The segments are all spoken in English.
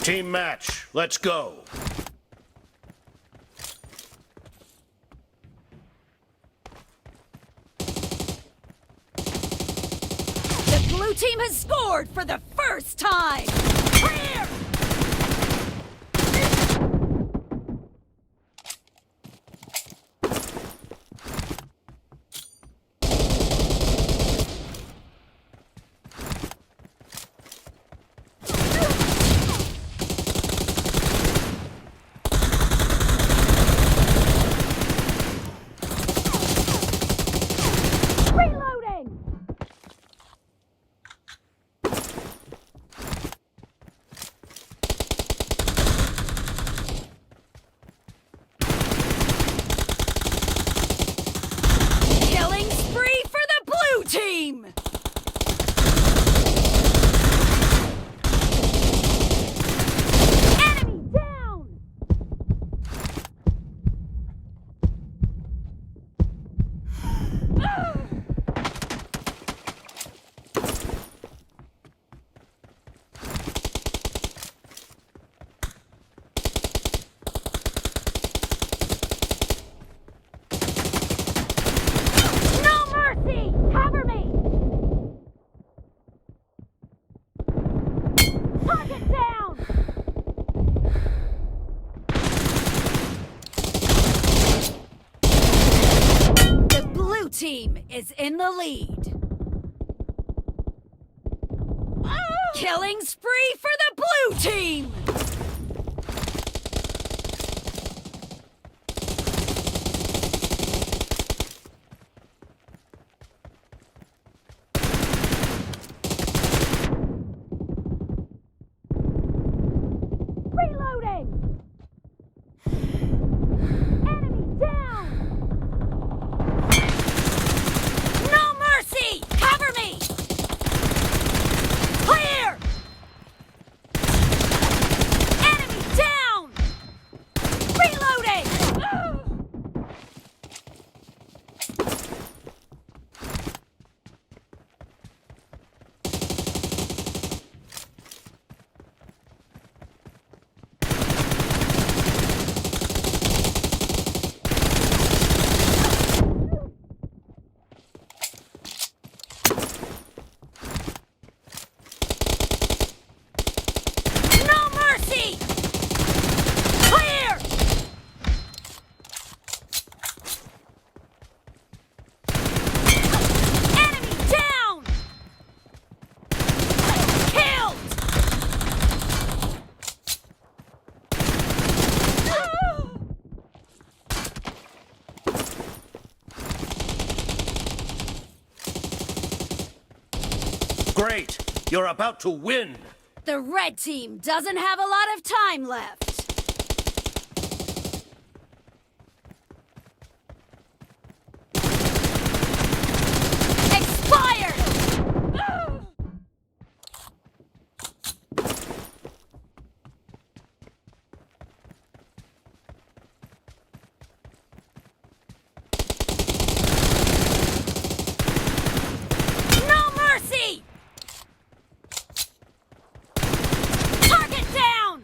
Team match, let's go. The blue team has scored for the first time! Clear! Team! Enemy down! No mercy! Cover me! Target down! The blue team is in the lead. Killing spree for the blue team! Reloading! Enemy down! No mercy! Cover me! Clear! Enemy down! Reloading! No mercy! Clear! Enemy down! Killed! Great, you're about to win. The red team doesn't have a lot of time left. Expired! No mercy! Target down!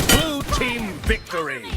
Blue team victory.